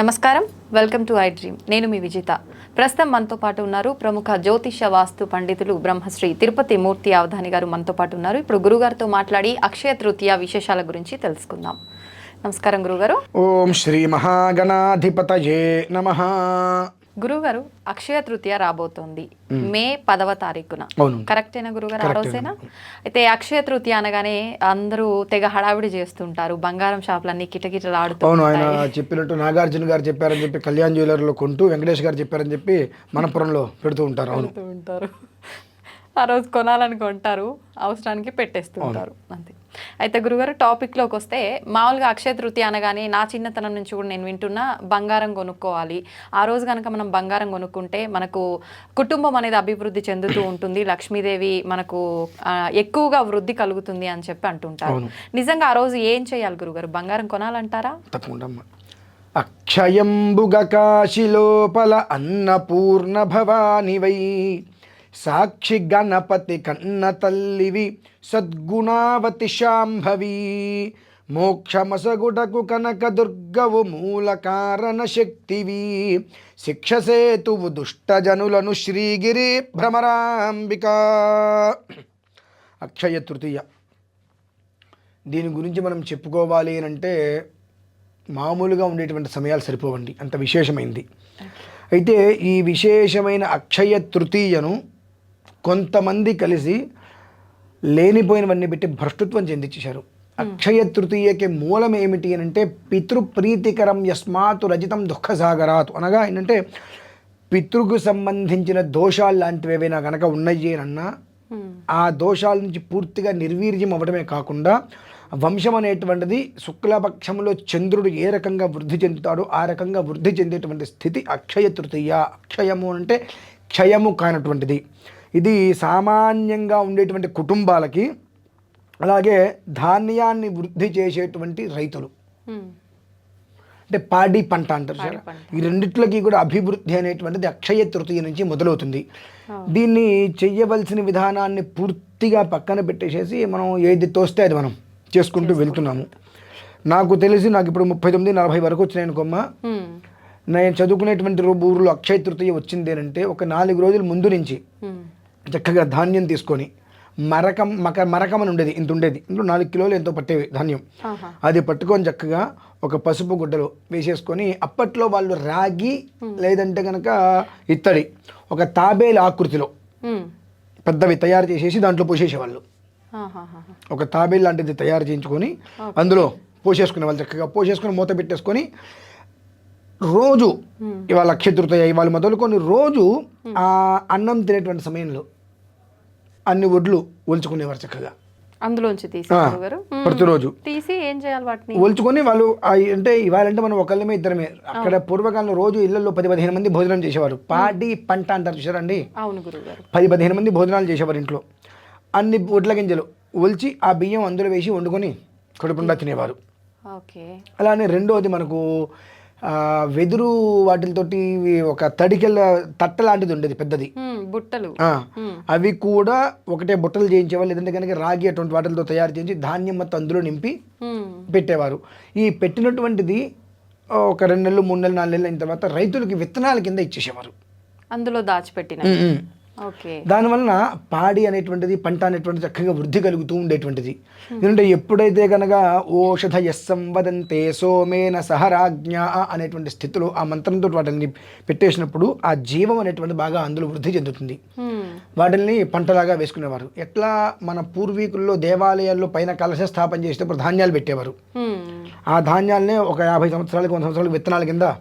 నమస్కారం, welcome to I dream. నేను మీ విజిత. ప్రస్తుతం మనతో పాటు ఉన్నారు ప్రముఖ జ్యోతిష వాస్తు పండితులు బ్రహ్మశ్రీ తిరుపతి మూర్తి అవధాని గారు మనతో పాటు ఉన్నారు. ఇప్పుడు గురుగారితో మాట్లాడి అక్షయ తృతీయ విశేషాల గురించి తెలుసుకుందాం. నమస్కారం గురుగారు. ఓం శ్రీ మహాగణాధిపతయే నమః. గురుగారు, అక్షయ తృతీయ రాబోతోంది మే 10వ తారీఖున. కరెక్టేనా గురుగారు? ఆ రోజేనా? అయితే అక్షయ తృతీయ అనగానే అందరూ తెగ హడావిడి చేస్తుంటారు, బంగారం షాపులన్నీ కిటకిటలు ఆడుతూ. అవును, ఆయన చెప్పినట్టు నాగార్జున గారు చెప్పారని చెప్పి కళ్యాణ్ జ్యువెలర్లో కొంటూ, వెంకటేష్ గారు చెప్పారని చెప్పి మనపురంలో పెడుతూ ఉంటారు. అవును, ఆ రోజు కొనాలని కొంటారు, అవసరానికి పెట్టేస్తుంటారు అంతే. అయితే గురుగారు, టాపిక్లోకి వస్తే, మామూలుగా అక్షయ తృతీయ అనగానే నా చిన్నతనం నుంచి కూడా నేను వింటున్నా, బంగారం కొనుక్కోవాలి. ఆ రోజు కనుక మనం బంగారం కొనుక్కుంటే మనకు కుటుంబం అనేది అభివృద్ధి చెందుతూ ఉంటుంది, లక్ష్మీదేవి మనకు ఎక్కువగా వృద్ధి కలుగుతుంది అని చెప్పి అంటుంటారు. నిజంగా ఆ రోజు ఏం చేయాలి గురుగారు? బంగారం కొనాలంటారా? తప్పకుండా. అక్షయంబుగ కాశిలోపల అన్నపూర్ణ భవాని వై, సాక్షి గణపతి కన్న తల్లివి, సద్గుణావతి శాంభవి, మోక్షమసగుటకు కనక దుర్గవు మూల కారణ శక్తివి, శిక్షసేతువు దుష్టజనులను శ్రీగిరి భ్రమరాంబిక. అక్షయ తృతీయ, దీని గురించి మనం చెప్పుకోవాలి అంటే మామూలుగా ఉండేటువంటి సమయాలు సరిపోవండి, అంత విశేషమైంది. అయితే ఈ విశేషమైన అక్షయ తృతీయను కొంతమంది కలిసి లేనిపోయినవన్నీ పెట్టి భ్రష్టత్వం చెందించేశారు. అక్షయ తృతీయకి మూలం ఏమిటి అని అంటే, పితృప్రీతికరం యస్మాతు రజితం దుఃఖసాగరాత్ అనగా ఏంటంటే, పితృకు సంబంధించిన దోషాలు లాంటివి ఏవైనా కనుక ఉన్నాయి అన్నా ఆ దోషాల నుంచి పూర్తిగా నిర్వీర్యం అవ్వడమే కాకుండా, వంశం అనేటువంటిది శుక్లపక్షంలో చంద్రుడు ఏ రకంగా వృద్ధి చెందుతాడో ఆ రకంగా వృద్ధి చెందేటువంటి స్థితి అక్షయ తృతీయ. అక్షయము అంటే క్షయము కానటువంటిది. ఇది సామాన్యంగా ఉండేటువంటి కుటుంబాలకి, అలాగే ధాన్యాన్ని వృద్ధి చేసేటువంటి రైతులు, అంటే పాడి పంట అంటారు సార్, ఈ రెండిట్లకి కూడా అభివృద్ధి అనేటువంటిది అక్షయ తృతీయ నుంచి మొదలవుతుంది. దీన్ని చెయ్యవలసిన విధానాన్ని పూర్తిగా పక్కన పెట్టేసేసి మనం ఏది తోస్తే అది మనం చేసుకుంటూ వెళ్తున్నాము. నాకు తెలిసి నాకు ఇప్పుడు 39-40 వరకు వచ్చినాయి అనుకోమ్మా. నేను చదువుకునేటువంటి ఊరిలో అక్షయ తృతీయ వచ్చింది అంటే ఒక 4 రోజుల ముందు నుంచి చక్కగా ధాన్యం తీసుకొని, మరకం అని ఉండేది, ఇంత ఉండేది, ఇంట్లో 4 కిలోలు ఎంతో పట్టేవి ధాన్యం, అది పట్టుకొని చక్కగా ఒక పసుపు గుడ్డలో వేసేసుకొని, అప్పట్లో వాళ్ళు రాగి లేదంటే కనుక ఇత్తడి ఒక తాబేలు ఆకృతిలో పెద్దవి తయారు చేసేసి దాంట్లో పోసేసేవాళ్ళు. ఒక తాబేలు లాంటిది తయారు చేయించుకొని అందులో పోసేసుకునే వాళ్ళు, చక్కగా పోసేసుకొని మూత పెట్టేసుకొని రోజు ఇవాళ అక్షయ తృతీయ ఇవాళ మొదలుకొని రోజు ఆ అన్నం తినేటువంటి సమయంలో అన్ని ఒడ్లు ఒలుచుకునేవారు చక్కగా అందులోంచి తీసి ప్రతిరోజు తీసి ఏం చేయాలి వాటిని ఒలుచుకొని వాళ్ళు. అంటే ఇవాళంటే మనం ఒకళ్ళమే ఇద్దరమే, అక్కడ పూర్వకాలంలో రోజు ఇళ్లలో 10-15 మంది భోజనం చేసేవారు. పాడి పంట అంటారు చూసారండి. అవును గురుగారు. 10-15 మంది భోజనాలు చేసేవారు ఇంట్లో. అన్ని ఒడ్ల గింజలు ఒలిచి ఆ బియ్యం అందులో వేసి వండుకొని కడుపుండా తినేవారు. అలానే రెండోది మనకు వెదురు వాటితోటి ఒక తడికెళ్ళ తట్ట లాంటిది ఉండేది పెద్దది, బుట్టలు, అవి కూడా ఒకటే బుట్టలు చేయించేవాళ్ళు. లేదంటే కనుక రాగి అటువంటి వాటితో తయారు చేయించి ధాన్యం మొత్తం అందులో నింపి పెట్టేవారు. ఈ పెట్టినటువంటిది ఒక 2 నెలలు 3 నెలలు 4 నెలలు అయిన తర్వాత రైతులకి విత్తనాల కింద ఇచ్చేసేవారు, అందులో దాచిపెట్టిన. దానివలన పాడి అనేటువంటిది, పంట అనేటువంటిది చక్కగా వృద్ధి కలుగుతూ ఉండేటువంటిది. ఎందుకంటే ఎప్పుడైతే కనుక ఓషధ యస్సంవదంతే సోమేన సహరాజ్ఞ అనేటువంటి స్థితిలో ఆ మంత్రంతో వాటిని పెట్టేసినప్పుడు ఆ జీవం అనేటువంటి బాగా అందులో వృద్ధి చెందుతుంది. వాటిని పంటలాగా వేసుకునేవారు. ఎట్లా మన పూర్వీకుల్లో దేవాలయాల్లో పైన కలశ స్థాపన చేసేటప్పుడు ధాన్యాలు పెట్టేవారు. ఆ ధాన్యాలనే ఒక 50 సంవత్సరాలకు 100 సంవత్సరాలకు విత్తనాల కింద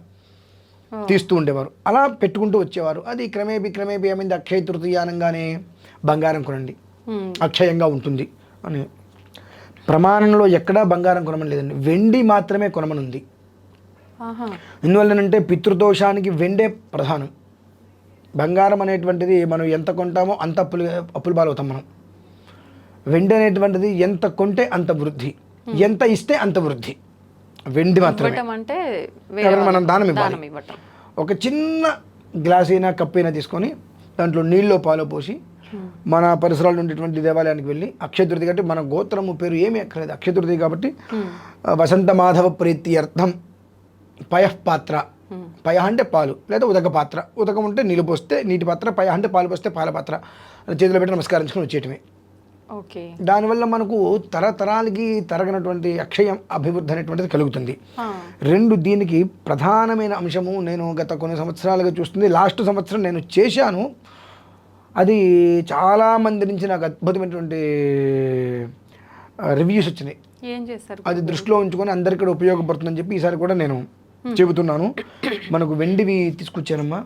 తీస్తూ ఉండేవారు. అలా పెట్టుకుంటూ వచ్చేవారు. అది క్రమేపీ ఏమైంది, అక్షయ తృతీయ అనగానే బంగారం కొనండి, అక్షయంగా ఉంటుంది అని ప్రమాణంలో ఎక్కడా బంగారం కొనమని లేదండి, వెండి మాత్రమే కొనమని ఉంది. ఎందువల్లనంటే పితృదోషానికి వెండే ప్రధానం. బంగారం అనేటువంటిది మనం ఎంత కొంటామో అంత అప్పులు పాలవుతాం మనం. వెండి అనేటువంటిది ఎంత కొంటే అంత వృద్ధి, ఎంత ఇస్తే అంత వృద్ధి. వెండి మాత్రమే మనం దానం ఇవ్వాలి. ఒక చిన్న గ్లాస్ అయినా కప్ అయినా తీసుకొని దాంట్లో నీళ్ళో పాలో పోసి మన పరిసరాల్లో ఉండేటువంటి దేవాలయానికి వెళ్ళి, అక్షయ తృతీయ అంటే మన గోత్రము పేరు ఏమీ అక్కర్లేదు, అక్షయ తృతీయ కాబట్టి వసంత మాధవ ప్రీత్యర్థం పయః పాత్ర, పయ అంటే పాలు లేదా ఉదక పాత్ర, ఉదకం ఉంటే నీళ్ళు పోస్తే నీటి పాత్ర, పయ అంటే పాలు పోస్తే పాల పాత్ర, చేతిలో పెట్టి నమస్కరించుకొని వచ్చేయటమే. ఓకే. దానివల్ల మనకు తరతరాలకి తరగనటువంటి అక్షయం అభివృద్ధి అనేటువంటిది కలుగుతుంది. రెండు, దీనికి ప్రధానమైన అంశము నేను గత కొన్ని సంవత్సరాలుగా చూస్తుంది, లాస్ట్ సంవత్సరం నేను చేశాను, అది చాలామంది నుంచి నాకు అద్భుతమైనటువంటి రివ్యూస్ వచ్చినాయి. ఏం చేస్తారు? అది దృష్టిలో ఉంచుకొని అందరికీ కూడా ఉపయోగపడుతుందని చెప్పి ఈసారి కూడా నేను చెబుతున్నాను. మనకు వెండివి తీసుకొచ్చానమ్మా,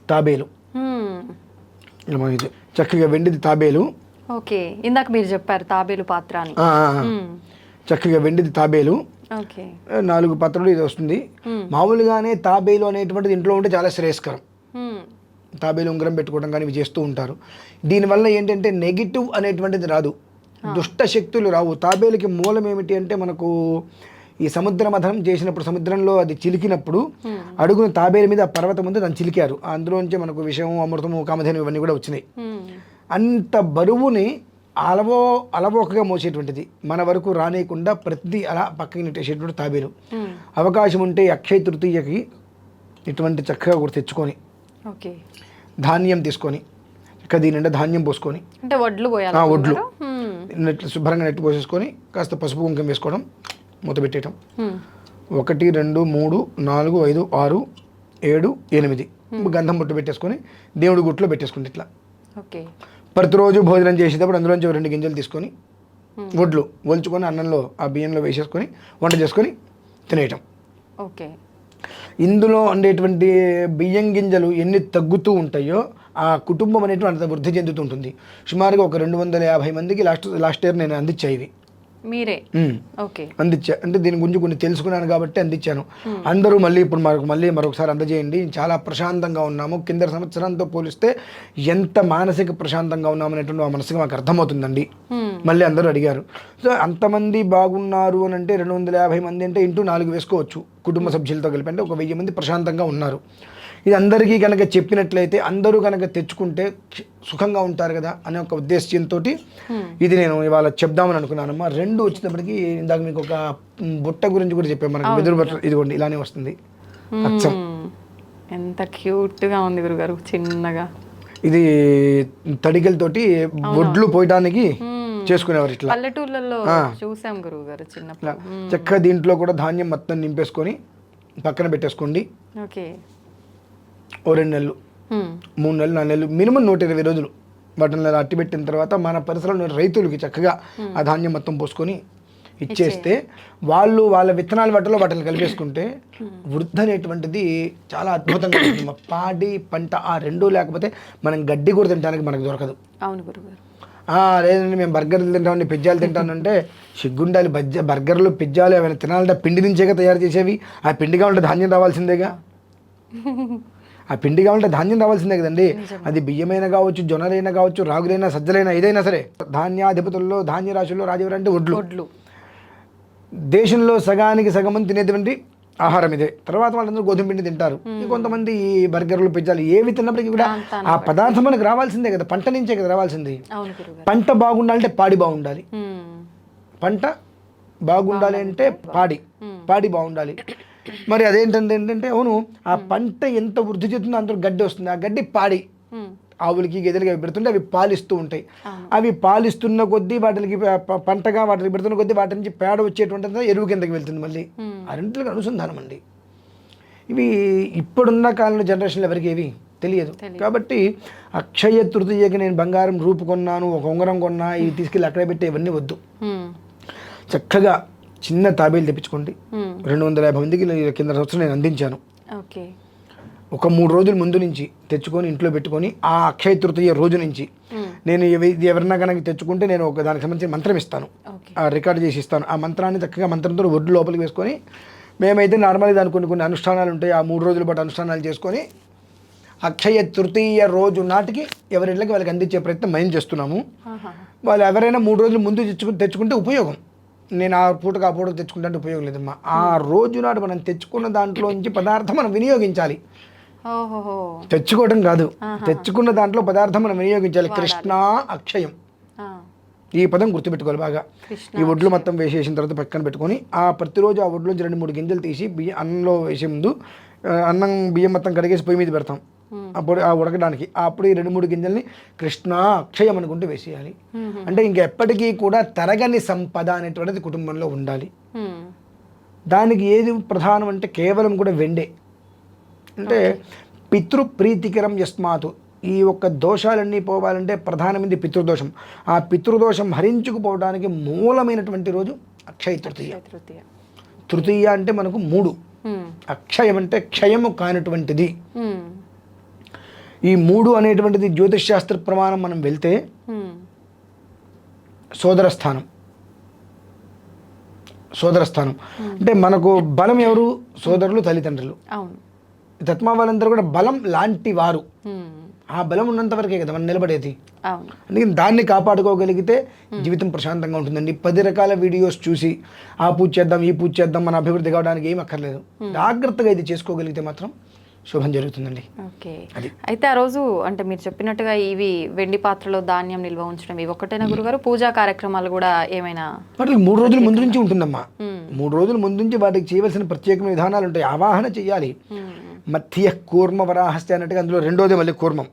తాబేలు. చక్కగా వెండిది తాబేలు. ఓకే, ఇందాక మీరు చెప్పారు తాబేలు పాత్ర అని. చక్కగా వెండిది తాబేలు. 4 పాత్రలు ఇది వస్తుంది. మామూలుగానే తాబేలు అనేటువంటిది ఇంట్లో ఉంటే చాలా శ్రేయస్కరం. తాబేలు ఉంగరం పెట్టుకోవడం కానీ ఇవి చేస్తూ ఉంటారు. దీనివల్ల ఏంటంటే నెగిటివ్ అనేటువంటిది రాదు, దుష్ట శక్తులు రావు. తాబేలుకి మూలం ఏమిటి అంటే మనకు ఈ సముద్ర మథనం చేసినప్పుడు సముద్రంలో అది చిలికినప్పుడు అడుగున తాబేలు మీద పర్వతం ఉంది, దాన్ని చిలికారు. అందులోంచి మనకు విషము, అమృతము, కామధేను ఇవన్నీ కూడా వచ్చినాయి. అంత బరువుని అలవోకగా మోసేటువంటిది, మన వరకు రానియకుండా ప్రతిదీ అలా పక్కకి నెట్టేసేటువంటి తాబేలు. అవకాశం ఉంటే అక్షయ తృతీయకి ఇటువంటి చక్కగా కూడా తెచ్చుకొని ధాన్యం తీసుకొని దీని నిండా ధాన్యం పోసుకొని, అంటే వడ్లు వడ్లు శుభ్రంగా నెట్టు పోసేసుకొని కాస్త పసుపు కుంకుమ వేసుకోవడం, మూత పెట్టేయటం. 1 2 3 4 5 6 7 8 గంధం బొట్టు పెట్టేసుకొని దేవుడి గుట్లో పెట్టేసుకుంటే ఇట్లా ప్రతిరోజు భోజనం చేసేటప్పుడు అందులోంచి 2 గింజలు తీసుకొని వడ్లు ఒలుచుకొని అన్నంలో ఆ బియ్యంలో వేసేసుకొని వంట చేసుకొని తినేయటం. ఇందులో ఉండేటువంటి బియ్యం గింజలు ఎన్ని తగ్గుతూ ఉంటాయో ఆ కుటుంబం అనేటువంటి అంత వృద్ధి చెందుతూ ఉంటుంది. సుమారుగా ఒక 250 మందికి లాస్ట్ ఇయర్ నేను అందించా ఇవి. మీరే? అందించా, అంటే దీని గురించి కొన్ని తెలుసుకున్నాను కాబట్టి అందించాను. అందరూ మళ్ళీ ఇప్పుడు మరొకసారి అందజేయండి. చాలా ప్రశాంతంగా ఉన్నాము, కింద సంవత్సరంతో పోలిస్తే ఎంత మానసిక ప్రశాంతంగా ఉన్నాము అనేటువంటి ఆ మనసుగా మాకు అర్థమవుతుందండి. మళ్ళీ అందరూ అడిగారు. సో అంతమంది బాగున్నారు అని అంటే 250 మంది అంటే ఇంటూ 4 వేసుకోవచ్చు, కుటుంబ సభ్యులతో కలిపి అంటే ఒక 1000 మంది ప్రశాంతంగా ఉన్నారు. ఇది అందరికీ కనుక చెప్పినట్లయితే అందరూ కనుక తెచ్చుకుంటే సుఖంగా ఉంటారు కదా అనే ఒక ఉద్దేశంతో ఇది నేను ఇవాళ చెప్దామని అనుకున్నానమ్మా. 2 వచ్చేటప్పటికి ఇందాక మీకు ఒక బుట్ట గురించి కూడా చెప్పాను, మనకు వెదురు బుట్ట ఇదిగోండి ఇలానే వస్తుంది. అచ్చం ఎంత క్యూట్ గా ఉంది గురుగారు, చిన్నగా. ఇది తడికలతోటి వడ్లు పోయడానికి చేసుకునేవారు ఇట్లా పల్లెటూళ్ళలో చూసాం గురుగారు చిన్నప్పుడు. చక్కగా దీంట్లో కూడా ధాన్యం మొత్తం నింపేసుకొని పక్కన పెట్టేసుకోండి. ఓ 2 నెలలు 3 నెలలు 4 నెలలు మినిమం 120 రోజులు వాటిని అట్టి పెట్టిన తర్వాత మన పరిసరాల్లో రైతులకి చక్కగా ఆ ధాన్యం మొత్తం పోసుకొని ఇచ్చేస్తే వాళ్ళు వాళ్ళ విత్తనాల వాటిని కలిపేసుకుంటే వృద్ధి అనేటువంటిది చాలా అద్భుతంగా ఉంటుంది. పాడి పంట ఆ 2 లేకపోతే మనం గడ్డి కూడా తినడానికి మనకు దొరకదు. అవును గురుగారు. లేదండి మేము బర్గర్లు తింటామండి, పిజ్జాలు తింటానంటే సిగ్గుండాలి. బర్గర్లు పిజ్జాలు ఏమైనా తినాలంటే పిండి నుంచేగా తయారు చేసేవి. ఆ పిండి కావాలంటే ధాన్యం రావాల్సిందేగా, ఆ పిండి కావాలంటే ధాన్యం రావాల్సిందే కదండి. అది బియ్యమైనా కావచ్చు, జొన్నలైనా కావచ్చు, రాగులైనా, సజ్జలైనా, ఏదైనా సరే. ధాన్యాధిపతుల్లో ధాన్య రాశుల్లో రాజు అంటే వడ్లు. దేశంలో సగానికి సగం మంది తినేటువంటి ఆహారం ఇదే. తర్వాత వాళ్ళందరూ గోధుమ పిండి తింటారు. కొంతమంది బర్గర్లు, పిజ్జాలు ఏవి తిన్నప్పటికీ కూడా ఆ పదార్థం మనకు రావాల్సిందే కదా, పంట నుంచే కదా రావాల్సింది. పంట బాగుండాలంటే పాడి బాగుండాలి, పంట బాగుండాలి అంటే పాడి బాగుండాలి. మరి అదేంటంటే అవును, ఆ పంట ఎంత వృద్ధి చెందుతుందో అంత గడ్డి వస్తుంది. ఆ గడ్డి పాడి ఆవులకి, గెదలకి అవి పెడుతుంటే అవి పాలిస్తూ ఉంటాయి. అవి పాలిస్తున్న కొద్దీ వాటికి పంటగా వాటికి పెడుతున్న కొద్దీ వాటి నుంచి పేడ వచ్చేటువంటి ఎరువు కిందకి వెళ్తుంది. మళ్ళీ ఆ రెండింటికి అనుసంధానం అండి. ఇవి ఇప్పుడున్న కాలంలో జనరేషన్లో ఎవరికి ఏవి తెలియదు. కాబట్టి అక్షయ తృతీయకి నేను బంగారం రూపు కొన్నాను, ఒక ఉంగరం కొన్నా, ఇవి తీసుకెళ్ళి అక్కడే పెట్టి ఇవన్నీ వద్దు. చక్కగా చిన్న తాబేలు తెప్పించుకోండి. 250 మందికి కింద సంవత్సరం నేను అందించాను. ఒక 3 రోజుల ముందు నుంచి తెచ్చుకొని ఇంట్లో పెట్టుకొని ఆ అక్షయ తృతీయ రోజు నుంచి నేను ఎవరైనా కనుక తెచ్చుకుంటే నేను ఒక దానికి సంబంధించిన మంత్రం ఇస్తాను, రికార్డు చేసి ఇస్తాను. ఆ మంత్రాన్ని చక్కగా మంత్రంతో ఒడ్డు లోపలికి వేసుకొని, మేమైతే నార్మల్గా దానికి కొన్ని అనుష్ఠానాలు ఉంటాయి, ఆ 3 రోజుల పాటు అనుష్ఠానాలు చేసుకొని అక్షయ తృతీయ రోజు నాటికి ఎవరిళ్ళకి వాళ్ళకి అందించే ప్రయత్నం మేము చేస్తున్నాము. వాళ్ళు ఎవరైనా 3 రోజుల ముందు తెచ్చుకుంటే ఉపయోగం. నేను ఆ పూటకు తెచ్చుకుంటే ఉపయోగం లేదమ్మా. ఆ రోజు నాడు మనం తెచ్చుకున్న దాంట్లో నుంచి పదార్థం మనం వినియోగించాలి. తెచ్చుకోవడం కాదు, తెచ్చుకున్న దాంట్లో పదార్థం మనం వినియోగించాలి. కృష్ణ అక్షయం ఈ పదం గుర్తుపెట్టుకోవాలి బాగా. ఈ ఒడ్లు మొత్తం వేసేసిన తర్వాత పక్కన పెట్టుకొని ప్రతిరోజు ఆ ఒడ్లోంచి 2-3 గింజలు తీసి అన్నంలో వేసే ముందు అన్నం బియ్యం మొత్తం కడిగేసి పొయ్యి మీద పెడతాం. అప్పుడు ఉడకడానికి అప్పుడు ఈ 2-3 గింజల్ని కృష్ణ అక్షయం అనుకుంటూ వేసేయాలి. అంటే ఇంకెప్పటికీ కూడా తరగని సంపద అనేటువంటిది కుటుంబంలో ఉండాలి. దానికి ఏది ప్రధానం అంటే కేవలం కూడా వెండే. అంటే పితృప్రీతికరం యస్మాతు, ఈ ఒక్క దోషాలన్నీ పోవాలంటే ప్రధానమైనది పితృదోషం. ఆ పితృదోషం హరించుకుపోవడానికి మూలమైనటువంటి రోజు అక్షయ తృతీయ. తృతీయ అంటే మనకు 3, అక్షయం అంటే క్షయము కానటువంటిది. ఈ 3 అనేటువంటిది జ్యోతిష్ శాస్త్ర ప్రమాణం మనం వెళ్తే సోదరస్థానం. అంటే మనకు బలం ఎవరు? సోదరులు, తల్లిదండ్రులు. తత్మా వాళ్ళందరూ కూడా బలం లాంటి వారు. ఆ బలం ఉన్నంత వరకే కదా మనం నిలబడేది. అందుకని దాన్ని కాపాడుకోగలిగితే జీవితం ప్రశాంతంగా ఉంటుందండి. 10 రకాల వీడియోస్ చూసి ఆ పూజ చేద్దాం, ఈ పూజ చేద్దాం, మన అభివృద్ధి కావడానికి ఏం అక్కర్లేదు. జాగ్రత్తగా ఇది చేసుకోగలిగితే మాత్రం శుభం జరుగుతుందండి. ఓకే. అయితే ఆ రోజు అంటే మీరు చెప్పినట్టుగా ఇవి వెండి పాత్రలో ధాన్యం నిల్వ ఉంచడం ఇవి ఒకటేనా గురుగారు? పూజా కార్యక్రమాలు కూడా ఏమైనా? వాటికి 3 రోజుల ముందు నుంచి ఉంటుందమ్మా. 3 రోజుల ముందు నుంచి వాటికి చేయవలసిన ప్రత్యేకమైన విధానాలు ఉంటాయి. ఆవాహన చెయ్యాలి. మధ్య కూర్మ వరాహస్తి అన్నట్టుగా అందులో రెండోది మళ్ళీ కూర్మం.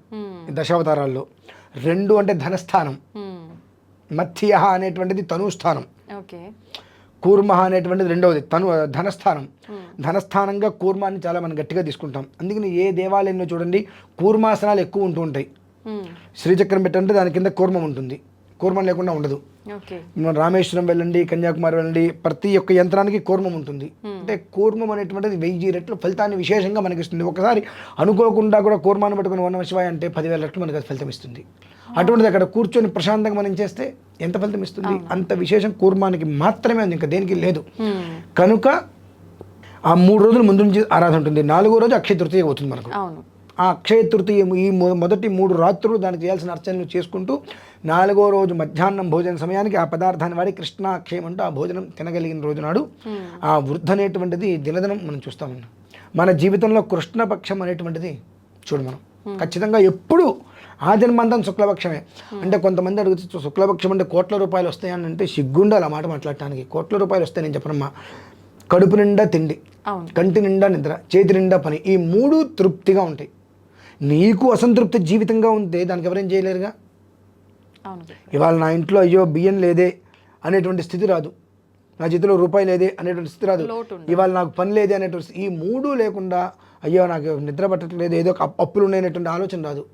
దశావతారాల్లో 2 అంటే ధనస్థానం, మధ్య అనేటువంటిది తనుస్థానం, కూర్మ అనేటువంటిది రెండవది ధనస్థానం. ధనస్థానంగా కూర్మాన్ని చాలా మనం గట్టిగా తీసుకుంటాం. అందుకని ఏ దేవాలయంలో చూడండి కూర్మాసనాలు ఎక్కువ ఉంటూ ఉంటాయి. శ్రీచక్రం పెట్టంటే దాని కింద కూర్మం ఉంటుంది, కూర్మం లేకుండా ఉండదు. రామేశ్వరం వెళ్ళండి, కన్యాకుమారి వెళ్ళండి, ప్రతి ఒక్క యంత్రానికి కూర్మం ఉంటుంది. అంటే కూర్మం అనేటువంటిది 1000 రెట్లు ఫలితాన్ని విశేషంగా మనకి ఇస్తుంది. ఒకసారి అనుకోకుండా కూడా కూర్మాన్ని పట్టుకుని ఓం నమః శివాయ అంటే 10,000 రెట్లు మనకి అది ఫలితం ఇస్తుంది. అటువంటిది అక్కడ కూర్చొని ప్రశాంతంగా మనం చేస్తే ఎంత ఫలితం ఇస్తుంది? అంత విశేషం కూర్మానికి మాత్రమే ఉంది, ఇంకా దేనికి లేదు. కనుక ఆ 3 రోజుల ముందు నుంచి ఆరాధన ఉంటుంది. 4వ రోజు అక్షయ తృతీయ అవుతుంది మనకు. ఆ అక్షయ తృతీయ ఈ మొదటి 3 రాత్రులు దానికి చేయాల్సిన అర్చనలు చేసుకుంటూ 4వ రోజు మధ్యాహ్నం భోజన సమయానికి ఆ పదార్థాన్ని వాడి కృష్ణ అక్షయం అంటూ ఆ భోజనం తినగలిగిన రోజు నాడు ఆ వృద్ధి అనేటువంటిది దినదినం మనం చూస్తామన్నా. మన జీవితంలో కృష్ణపక్షం అనేటువంటిది చూడు మనం ఖచ్చితంగా ఎప్పుడు ఆ జన్మంతం శుక్లపక్షమే. అంటే కొంతమంది అడుగుతూ శుక్లపక్షం అంటే కోట్ల రూపాయలు వస్తాయని అంటే సిగ్గుండాలి ఆ మాట మాట్లాడటానికి. కోట్ల రూపాయలు వస్తాయి నేను చెప్పనమ్మా. కడుపు నిండా తిండి, కంటి నిండా నిద్ర, చేతి నిండా పని, ఈ 3 తృప్తిగా ఉంటాయి. నీకు అసంతృప్తి జీవితంగా ఉంటే దానికి ఎవరేం చేయలేరుగా. ఇవాళ నా ఇంట్లో అయ్యో బియ్యం లేదే అనేటువంటి స్థితి రాదు, నా చేతిలో రూపాయి లేదే అనేటువంటి స్థితి రాదు, ఇవాళ నాకు పని లేదే అనేటువంటి ఈ 3 లేకుండా అయ్యో నాకు నిద్ర పట్టట్లేదు, ఏదో అప్పులు ఉన్నాయనేటువంటి ఆలోచన రాదు.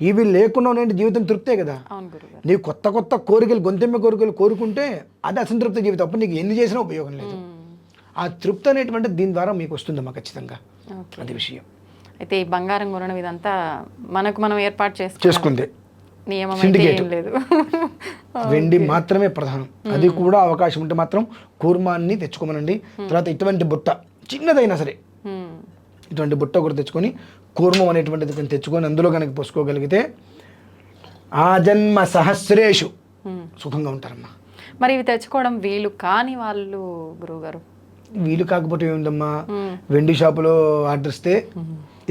ఇవి లేకుండా ఉండే జీవితం తృప్తే కదా. నీకు కొత్త కొత్త కోరికలు, గొంతెమ్మ కోరికలు కోరుకుంటే అది అసంతృప్తి జీవితం. అప్పుడు నీకు ఎన్ని చేసినా ఉపయోగం లేదు. ఆ తృప్తి అనేటువంటి దీని ద్వారా మీకు వస్తుందమ్మా ఖచ్చితంగా. అది విషయం. అయితే ఈ బంగారం కొనడం ఇదంతా మనకు మనం ఏర్పాటు చేసుకుందే, నియమం లేదు. వెండి మాత్రమే ప్రధానం. అది కూడా అవకాశం ఉంటే మాత్రం కూర్మాన్ని తెచ్చుకోమనండి. తర్వాత ఇటువంటి బుట్ట చిన్నదైనా సరే ఇటువంటి బుట్ట కూడా తెచ్చుకొని కూర్మం అనేటువంటిది తెచ్చుకొని అందులో కనుక పోసుకోగలిగితే ఆ జన్మ సహస్రేషు సుఖంగా ఉంటారమ్మా. మరి ఇవి తెచ్చుకోవడం వీలు కాని వాళ్ళు గురువుగారు? వీలు కాకపోతే ఏముందమ్మా, వెండి షాపులో ఆర్డర్ ఇస్తే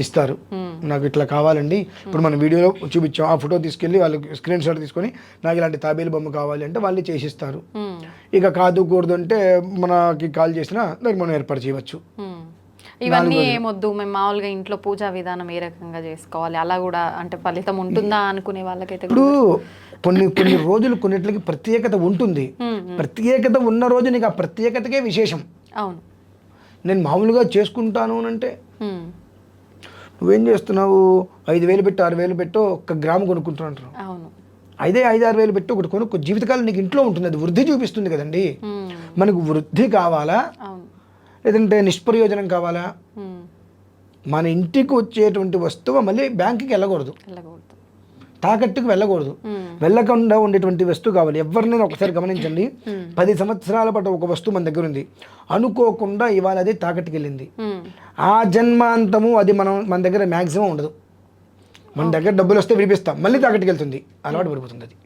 ఇస్తారు. నాకు ఇట్లా కావాలండి, ఇప్పుడు మనం వీడియోలో చూపించాం, ఆ ఫోటో తీసుకెళ్ళి వాళ్ళకి స్క్రీన్ షాట్ తీసుకొని నాకు ఇలాంటి తాబేలు బొమ్మ కావాలి అంటే వాళ్ళు చేసిస్తారు. ఇక కాదు కూడదు అంటే మనకి కాల్ చేసినా దానికి మనం ఏర్పాటు చేయవచ్చు. ఇవన్నీ ఏమొద్దు, మేము మామూలుగా ఇంట్లో పూజా విధానం ఏ రకంగా చేసుకోవాలి అలా కూడా అంటే ఫలితం ఉంటుందా అనుకునే వాళ్ళకైతే ఇప్పుడు కొన్ని రోజులు కొన్నిటికి ప్రత్యేకత ఉంటుంది. ప్రత్యేకత ఉన్న రోజు నీకు ఆ ప్రత్యేకతకే విశేషం. అవును, నేను మామూలుగా చేసుకుంటాను అంటే నువ్వేం చేస్తున్నావు, 5,000 పెట్టు 6,000 పెట్టు 1 గ్రాము కొనుక్కుంటున్నావు. అవును, 5,000 6,000 పెట్టు ఒకటి కొనుక్కో, జీవితకాలం నీకు ఇంట్లో ఉంటుంది, అది వృద్ధి చూపిస్తుంది కదండి. మనకు వృద్ధి కావాలా లేదంటే నిష్ప్రయోజనం కావాలా? మన ఇంటికి వచ్చేటువంటి వస్తువు మళ్ళీ బ్యాంకుకి వెళ్ళకూడదు, తాకట్టుకు వెళ్ళకూడదు. వెళ్ళకుండా ఉండేటువంటి వస్తువు కావాలి. ఎవరినైనా ఒకసారి గమనించండి, 10 సంవత్సరాల పాటు ఒక వస్తువు మన దగ్గర ఉంది, అనుకోకుండా ఇవాళ అది తాకట్టుకు వెళ్ళింది, ఆ జన్మాంతము అది మన దగ్గర మ్యాక్సిమం ఉండదు. మన దగ్గర డబ్బులు వస్తే విడిపిస్తాం, మళ్ళీ తాకట్టుకు వెళ్తుంది, అలవాటు పడిపోతుంది. అది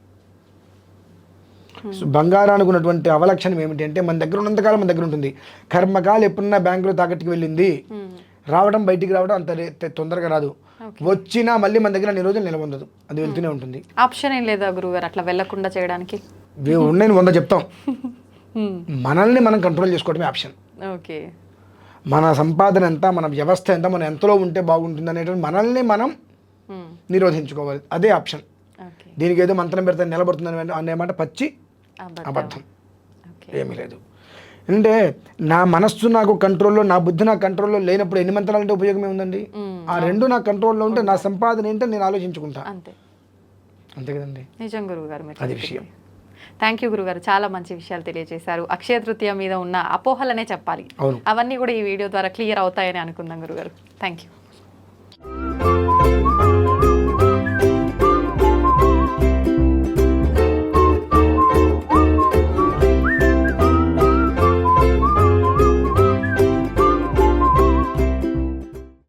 బంగారానికి ఉన్నటువంటి అవలక్షణం ఏమిటి అంటే మన దగ్గర ఉన్నంతకాలం మన దగ్గర ఉంటుంది. కర్మకాలు ఎప్పుడన్నా బ్యాంకులో తాకట్టుకు వెళ్ళింది, రావడం బయటికి రావడం అంత తొందరగా రాదు. వచ్చినా మళ్ళీ మన దగ్గర అన్ని రోజులు నిలబొందదు, అది వెళ్తూనే ఉంటుంది. ఆప్షన్ ఏం లేదా గురుగారు అట్లా వెళ్ళకుండా చేయడానికి? ఉన్నాయి 100 చెప్తాం. మనల్ని మనం కంట్రోల్ చేసుకోవడమే ఆప్షన్. ఓకే. మన సంపాదన ఎంత, మన వ్యవస్థ ఎంత, మనం ఎంతలో ఉంటే బాగుంటుంది అనేటువంటి మనల్ని మనం నిరోధించుకోవాలి, అదే ఆప్షన్. దీనికి ఏదో మంత్రం పెడితే నిలబడుతుందని అనేమాట పచ్చి అబద్ధం, ఏమీ లేదు. ఎందుకంటే నా మనస్సు నాకు కంట్రోల్లో, నా బుద్ధి నా కంట్రోల్లో లేనప్పుడు ఎన్ని మంత్రాలు అంటే ఉపయోగమే ఉందండి? ఆ రెండు నా కంట్రోల్లో ఉంటే నా సంపాదన ఏంటో నేను ఆలోచించుకుంటా, అంతే కదండి. నిజం గురువు గారు, అది విషయం. థ్యాంక్ యూ గురుగారు, చాలా మంచి విషయాలు తెలియజేశారు. అక్షయ తృతీయ మీద ఉన్న అపోహలనే చెప్పాలి, అవన్నీ కూడా ఈ వీడియో ద్వారా క్లియర్ అవుతాయని అనుకుందాం గురుగారు. Thank you.